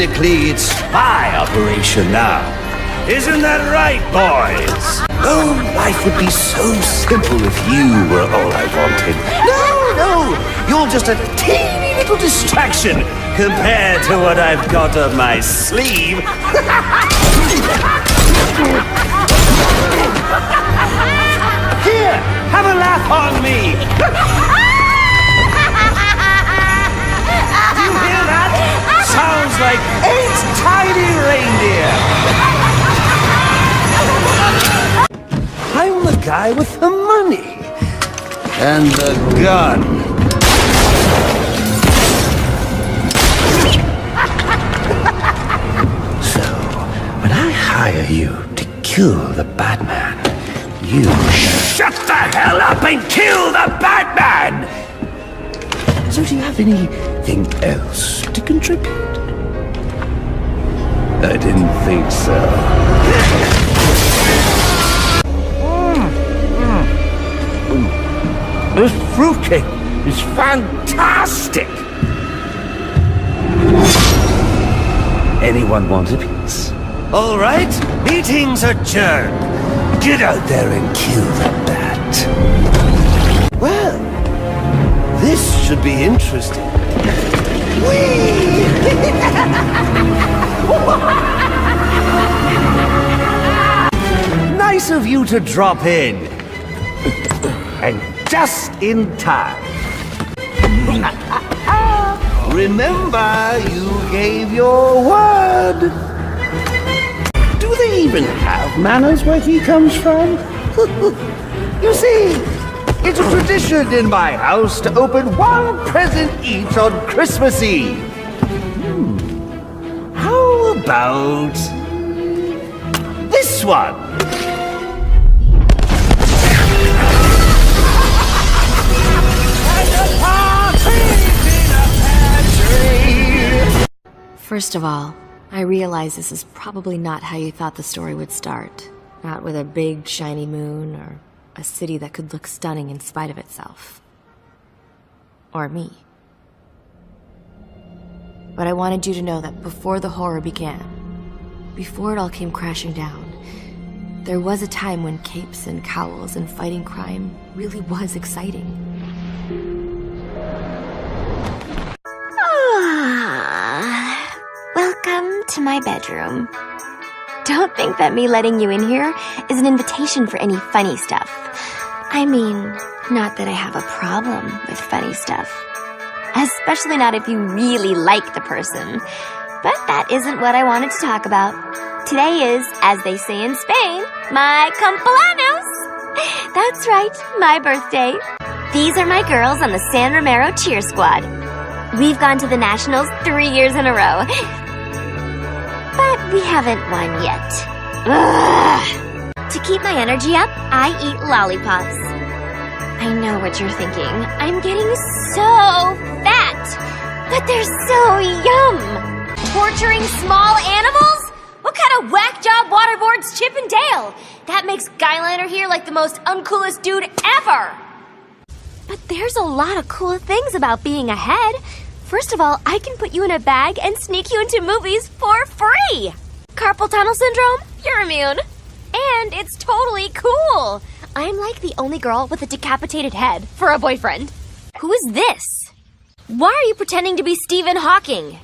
technically, it's my operation now. Isn't that right, boys? Oh, life would be so simple if you were all I wanted. No, you're just a teeny little distraction compared to what I've got up my sleeve. Here, have a laugh on me. Do you hear that? Sounds like 8 tiny reindeer. I'm the guy with the money and the gun. So, when I hire you to kill the Batman, you shut the hell up and kill the Batman! So do you have anything else to contribute? I didn't think so. This fruitcake is fantastic! Anyone want a piece? All right, meeting's adjourned. Get out there and kill the bat. Well, this should be interesting. Whee! Nice of you to drop in. And just in time. Remember, you gave your word. Do they even have manners where he comes from? You see, it's a tradition in my house to open one present each on Christmas Eve. How about this one? First of all, I realize this is probably not how you thought the story would start. Not with a big, shiny moon, or a city that could look stunning in spite of itself. Or me. But I wanted you to know that before the horror began, before it all came crashing down, there was a time when capes and cowls and fighting crime really was exciting. Welcome to my bedroom. Don't think that me letting you in here is an invitation for any funny stuff. I mean, not that I have a problem with funny stuff. Especially not if you really like the person. But that isn't what I wanted to talk about. Today is, as they say in Spain, my cumpleaños. That's right, my birthday. These are my girls on the San Romero cheer squad. We've gone to the Nationals 3 years in a row. But we haven't won yet. Ugh. To keep my energy up, I eat lollipops. I know what you're thinking. I'm getting so fat. But they're so yum. Torturing small animals? What kind of whack job waterboards Chip and Dale? That makes Guyliner here like the most uncoolest dude ever. But there's a lot of cool things about being ahead. First of all, I can put you in a bag and sneak you into movies for free! Carpal tunnel syndrome? You're immune. And it's totally cool! I'm like the only girl with a decapitated head for a boyfriend. Who is this? Why are you pretending to be Stephen Hawking?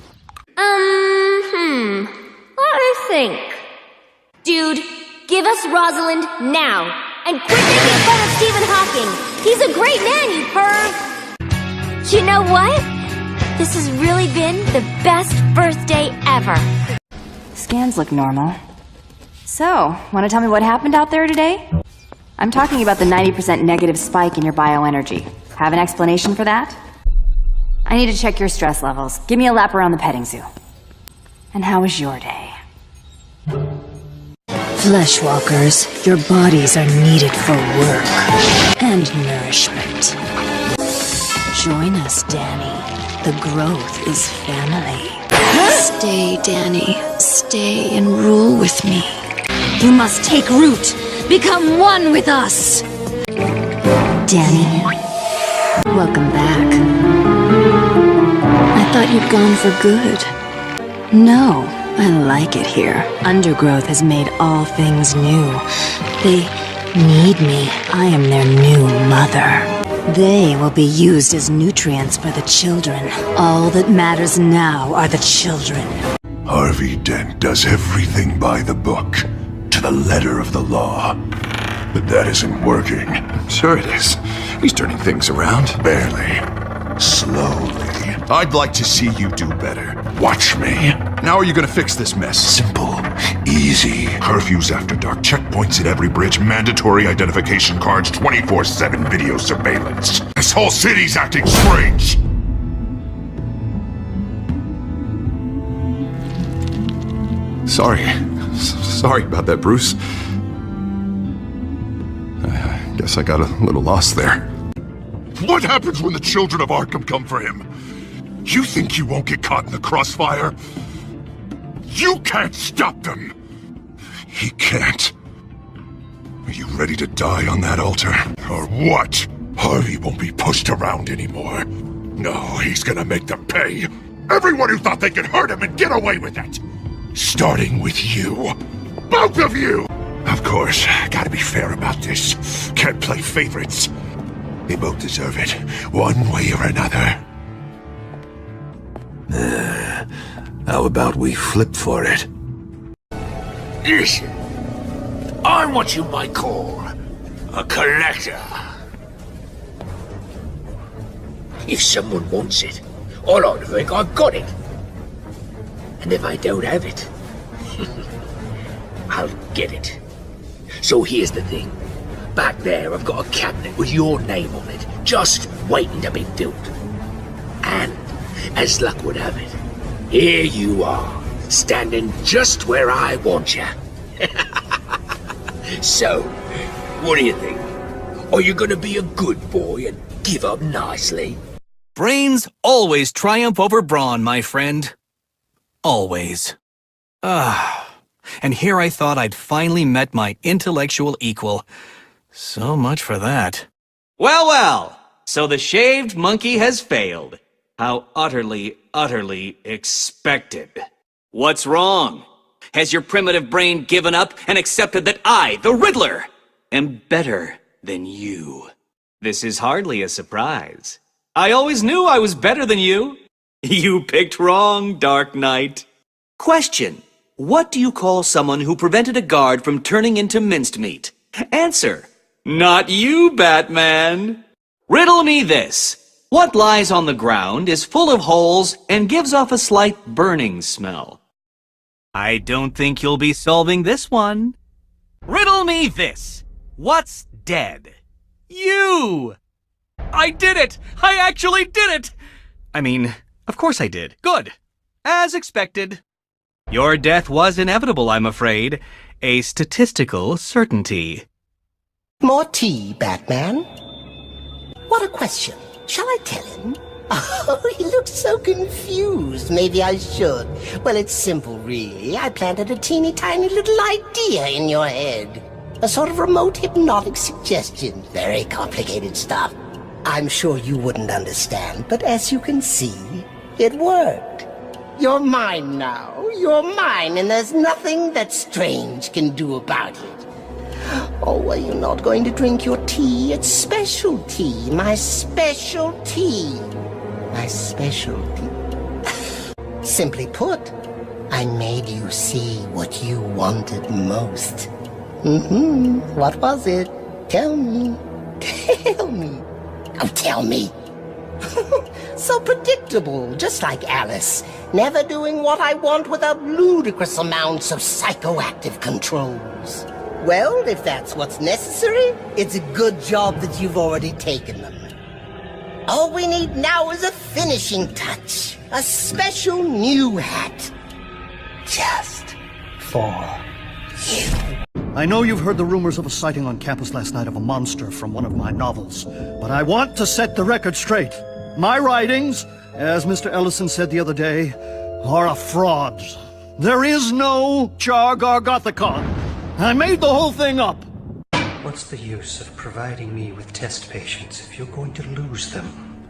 Let me think. Dude, give us Rosalind now. And quit making fun of Stephen Hawking. He's a great man, you perv. You know what? This has really been the best birthday ever. Scans look normal. So, want to tell me what happened out there today? I'm talking about the 90% negative spike in your bioenergy. Have an explanation for that? I need to check your stress levels. Give me a lap around the petting zoo. And how was your day? Fleshwalkers, your bodies are needed for work and nourishment. Join us, Danny. The growth is family. Stay, Danny. Stay and rule with me. You must take root. Become one with us. Danny, welcome back. I thought you'd gone for good. No, I like it here. Undergrowth has made all things new. They need me. I am their new mother. They will be used as nutrients for the children. All that matters now are the children. Harvey Dent does everything by the book, to the letter of the law. But that isn't working. Sure it is. He's turning things around. Barely. Slowly. I'd like to see you do better. Watch me. How are you gonna fix this mess? Simple. Easy. Curfews after dark, checkpoints at every bridge, mandatory identification cards, 24/7 video surveillance. This whole city's acting strange. Sorry about that, Bruce. I guess I got a little lost there. What happens when the children of Arkham come for him? You think you won't get caught in the crossfire? You can't stop them! He can't. Are you ready to die on that altar? Or what? Harvey won't be pushed around anymore. No, he's gonna make them pay. Everyone who thought they could hurt him and get away with it! Starting with you. Both of you! Of course, gotta be fair about this. Can't play favorites. They both deserve it, one way or another. How about we flip for it? Listen, I'm what you might call a collector. If someone wants it, I like to think I've got it. And if I don't have it, I'll get it. So here's the thing. Back there, I've got a cabinet with your name on it, just waiting to be filled. And, as luck would have it, here you are, standing just where I want you. So, what do you think? Are you gonna be a good boy and give up nicely? Brains always triumph over brawn, my friend. Always. And here I thought I'd finally met my intellectual equal. So much for that. Well, well, so the shaved monkey has failed. How utterly, utterly expected. What's wrong? Has your primitive brain given up and accepted that I, the Riddler, am better than you? This is hardly a surprise. I always knew I was better than you. You picked wrong, Dark Knight. Question. What do you call someone who prevented a guard from turning into minced meat? Answer. Not you, Batman. Riddle me this. What lies on the ground is full of holes and gives off a slight burning smell? I don't think you'll be solving this one. Riddle me this. What's dead? You! I did it! I actually did it! I mean, of course I did. Good. As expected. Your death was inevitable, I'm afraid. A statistical certainty. More tea, Batman? What a question. Shall I tell him? Oh, he looks so confused. Maybe I should. Well, it's simple, really. I planted a teeny tiny little idea in your head. A sort of remote hypnotic suggestion. Very complicated stuff. I'm sure you wouldn't understand, but as you can see, it worked. You're mine now. You're mine, and there's nothing that Strange can do about it. Oh, are you not going to drink your tea? It's special tea. My special tea. My special tea. Simply put, I made you see what you wanted most. What was it? Tell me. Tell me. Oh, tell me. So predictable, just like Alice. Never doing what I want without ludicrous amounts of psychoactive controls. Well, if that's what's necessary, it's a good job that you've already taken them. All we need now is a finishing touch. A special new hat. Just for you. I know you've heard the rumors of a sighting on campus last night of a monster from one of my novels, but I want to set the record straight. My writings, as Mr. Ellison said the other day, are a fraud. There is no Char-Gargothicon. I made the whole thing up. What's the use of providing me with test patients if you're going to lose them?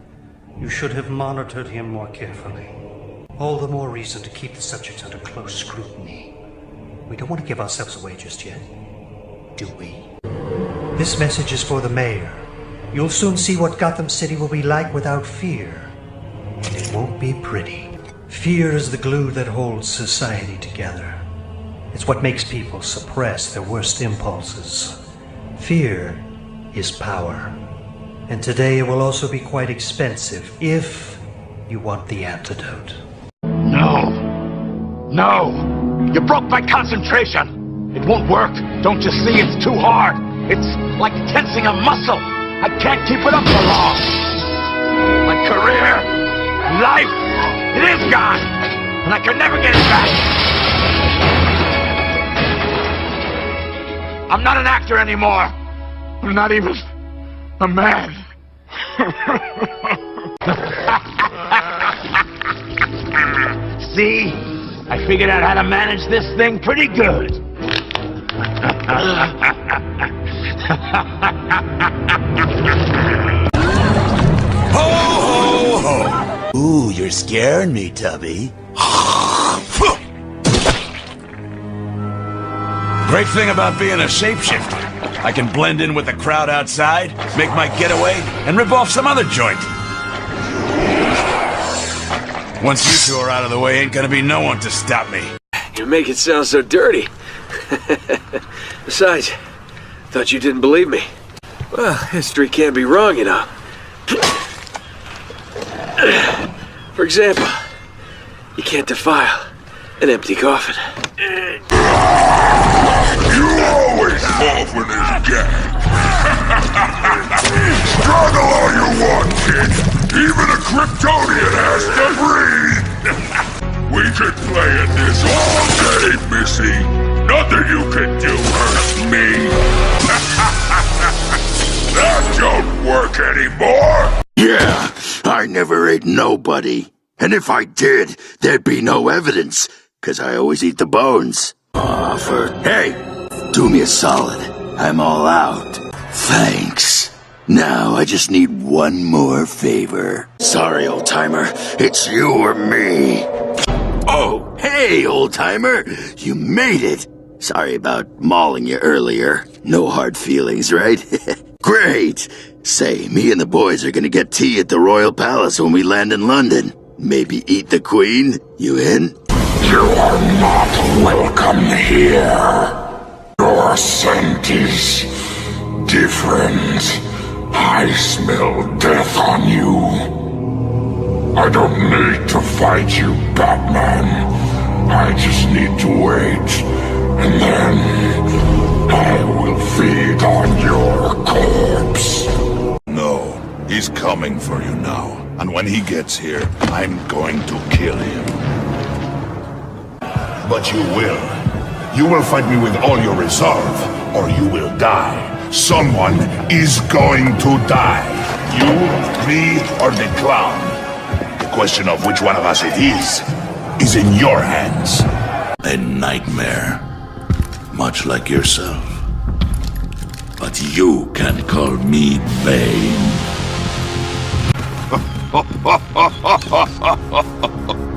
You should have monitored him more carefully. All the more reason to keep the subject under close scrutiny. We don't want to give ourselves away just yet, do we? This message is for the mayor. You'll soon see what Gotham City will be like without fear. And it won't be pretty. Fear is the glue that holds society together. It's what makes people suppress their worst impulses. Fear is power. And today it will also be quite expensive if you want the antidote. No! No! You broke my concentration! It won't work! Don't you see? It's too hard! It's like tensing a muscle! I can't keep it up for long! My career, life, it is gone! And I can never get it back! I'm not an actor anymore! I'm not even a man! See? I figured out how to manage this thing pretty good. Ho, ho, ho! Ooh, you're scaring me, Tubby. Great thing about being a shapeshifter. I can blend in with the crowd outside, make my getaway, and rip off some other joint. Once you two are out of the way, ain't gonna be no one to stop me. You make it sound so dirty. Besides, thought you didn't believe me. Well, history can't be wrong, you know. For example, you can't defile an empty coffin. You always fall for this gag. Struggle all you want, kid. Even a Kryptonian has to breathe. We could play at this all day, Missy. Nothing you can do hurts me. That don't work anymore. Yeah, I never ate nobody. And if I did, there'd be no evidence, 'cause I always eat the bones. Hey, do me a solid. I'm all out. Thanks. Now I just need one more favor. Sorry, old-timer. It's you or me. Oh, hey, old-timer. You made it. Sorry about mauling you earlier. No hard feelings, right? Great. Say, me and the boys are gonna get tea at the Royal Palace when we land in London. Maybe eat the Queen? You in? You are not welcome here. Your scent is different. I smell death on you. I don't need to fight you, Batman. I just need to wait, and then I will feed on your corpse. No, he's coming for you now. And when he gets here, I'm going to kill him. But you will. You will fight me with all your resolve, or you will die. Someone is going to die. You, me, or the clown. The question of which one of us it is in your hands. A nightmare. Much like yourself. But you can call me Bane.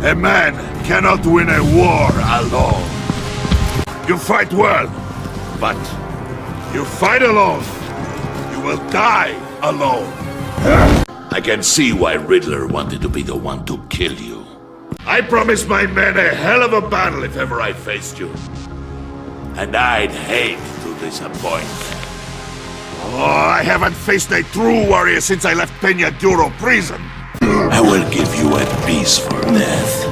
A man cannot win a war alone. You fight well, but you fight alone. You will die alone. I can see why Riddler wanted to be the one to kill you. I promised my men a hell of a battle if ever I faced you. And I'd hate to disappoint. Oh, I haven't faced a true warrior since I left Peña Duro prison. I will give you a piece for death,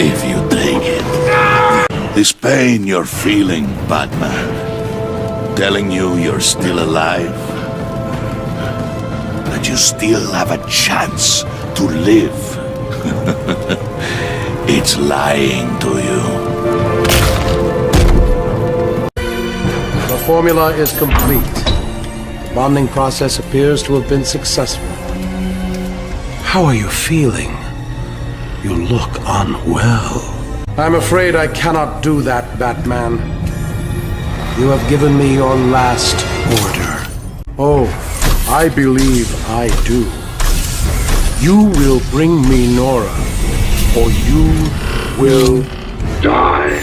if you take it. This pain you're feeling, Batman, telling you you're still alive, that you still have a chance to live. It's lying to you. The formula is complete. The bonding process appears to have been successful. How are you feeling? You look unwell. I'm afraid I cannot do that, Batman. You have given me your last order. Oh, I believe I do. You will bring me Nora, or you will die.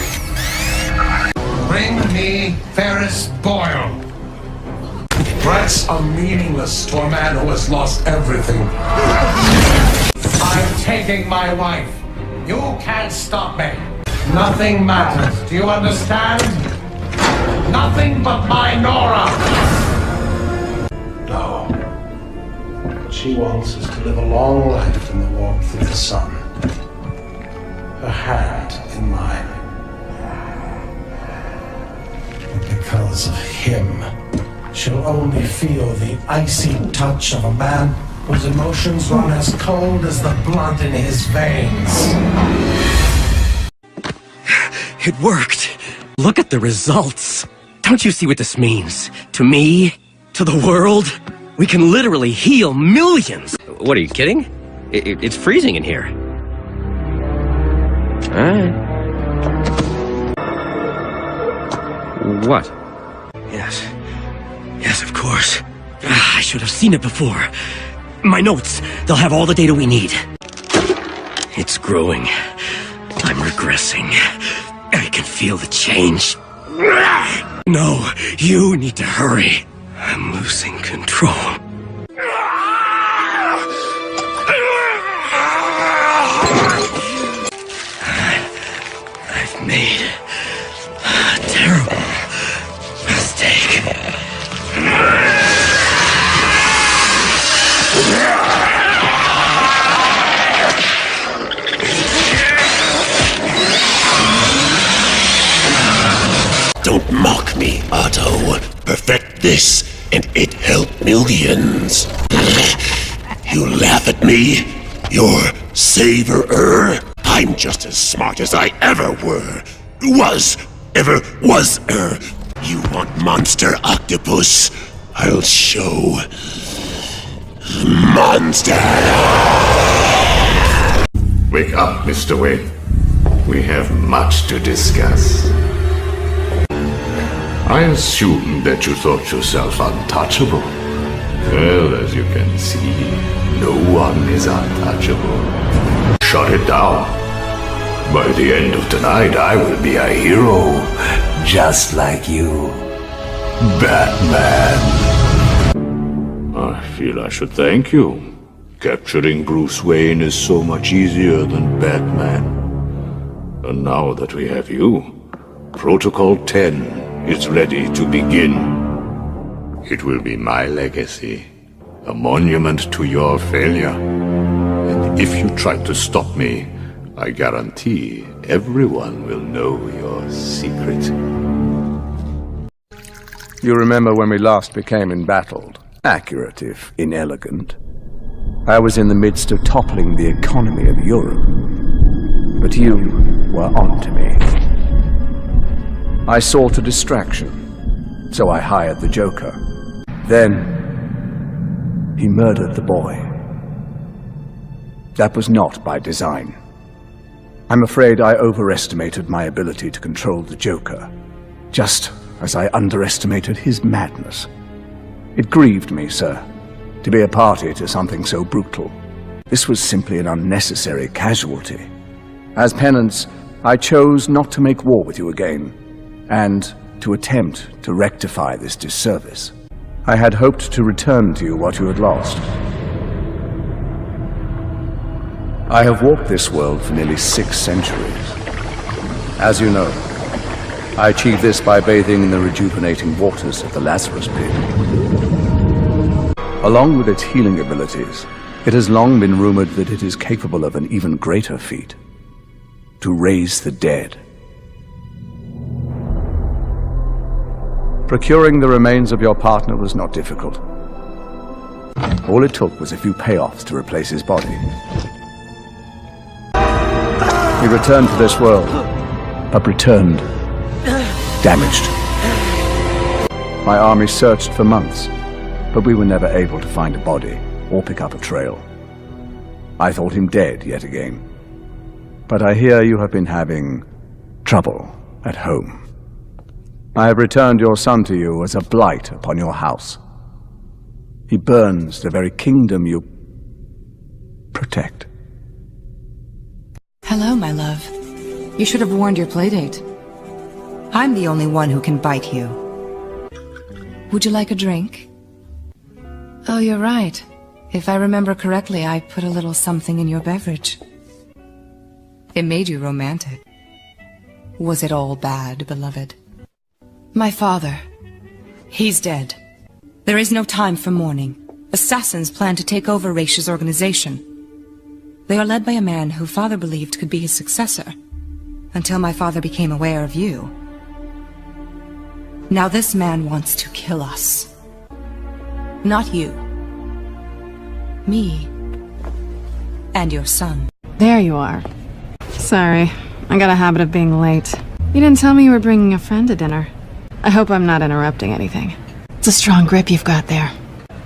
Bring me Ferris Boyle. Threats are meaningless to a man who has lost everything. I'm taking my wife. You can't stop me. Nothing matters. Do you understand? Nothing but my Nora. No. What she wants is to live a long life in the warmth of the sun. Her hand in mine. And because of him, she'll only feel the icy touch of a man whose emotions run as cold as the blood in his veins. It worked. Look at the results. Don't you see what this means? To me? To the world? We can literally heal millions. What, are you kidding? It's freezing in here. Alright. What? Yes. Yes, of course. I should have seen it before. My notes. They'll have all the data we need. It's growing. I'm regressing. I can feel the change. No, you need to hurry. I'm losing control. I've made a terrible mistake. Don't mock me, Otto. Perfect this, and it helped millions. You laugh at me? You're saver-er? I'm just as smart as I ever were. Ever was-er. You want monster octopus? I'll show. Monster! Wake up, Mr. Wayne. We have much to discuss. I assume that you thought yourself untouchable. Well, as you can see, no one is untouchable. Shut it down. By the end of tonight, I will be a hero, just like you. Batman. I feel I should thank you. Capturing Bruce Wayne is so much easier than Batman. And now that we have you, Protocol 10 is ready to begin. It will be my legacy, a monument to your failure. And if you try to stop me, I guarantee everyone will know your secret. You remember when we last became embattled? Accurate, if inelegant. I was in the midst of toppling the economy of Europe. But you were on to me. I sought a distraction, so I hired the Joker. Then, he murdered the boy. That was not by design. I'm afraid I overestimated my ability to control the Joker, just as I underestimated his madness. It grieved me, sir, to be a party to something so brutal. This was simply an unnecessary casualty. As penance, I chose not to make war with you again, and to attempt to rectify this disservice. I had hoped to return to you what you had lost. I have walked this world for nearly 6 centuries. As you know, I achieved this by bathing in the rejuvenating waters of the Lazarus Pit. Along with its healing abilities, it has long been rumored that it is capable of an even greater feat: to raise the dead. Procuring the remains of your partner was not difficult. All it took was a few payoffs to replace his body. He returned to this world, but returned damaged. My army searched for months, but we were never able to find a body or pick up a trail. I thought him dead yet again. But I hear you have been having trouble at home. I have returned your son to you as a blight upon your house. He burns the very kingdom you protect. Hello, my love. You should have warned your playdate. I'm the only one who can bite you. Would you like a drink? Oh, you're right. If I remember correctly, I put a little something in your beverage. It made you romantic. Was it all bad, beloved? My father. He's dead. There is no time for mourning. Assassins plan to take over Raish's organization. They are led by a man who father believed could be his successor, until my father became aware of you. Now this man wants to kill us. Not you. Me. And your son. There you are. Sorry, I got a habit of being late. You didn't tell me you were bringing a friend to dinner. I hope I'm not interrupting anything. It's a strong grip you've got there.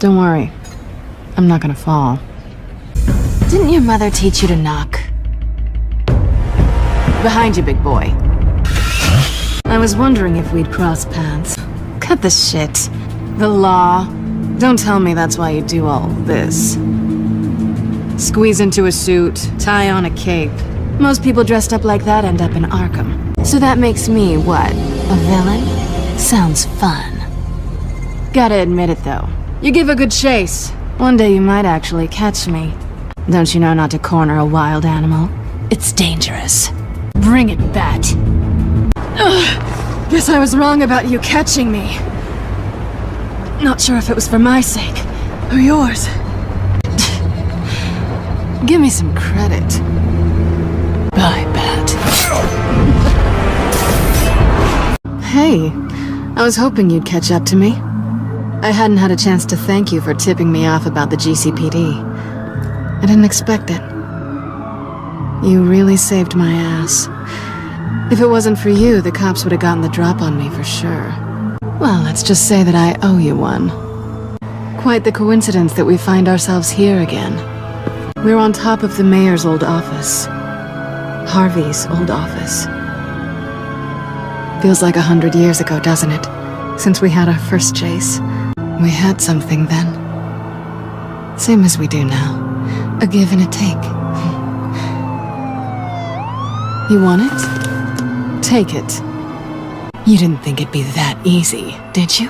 Don't worry, I'm not gonna fall. Didn't your mother teach you to knock? Behind you, big boy. I was wondering if we'd cross paths. Cut the shit. The law. Don't tell me that's why you do all this. Squeeze into a suit, tie on a cape. Most people dressed up like that end up in Arkham. So that makes me, what, a villain? Sounds fun. Gotta admit it, though. You give a good chase. One day you might actually catch me. Don't you know not to corner a wild animal? It's dangerous. Bring it, Bat. Ugh, guess I was wrong about you catching me. Not sure if it was for my sake, or yours. Give me some credit. Bye, Bat. Hey, I was hoping you'd catch up to me. I hadn't had a chance to thank you for tipping me off about the GCPD. I didn't expect it. You really saved my ass. If it wasn't for you, the cops would have gotten the drop on me for sure. Well, let's just say that I owe you one. Quite the coincidence that we find ourselves here again. We're on top of the mayor's old office. Harvey's old office. Feels like 100 years ago, doesn't it? Since we had our first chase. We had something then. Same as we do now. A give and a take. You want it? Take it. You didn't think it'd be that easy, did you?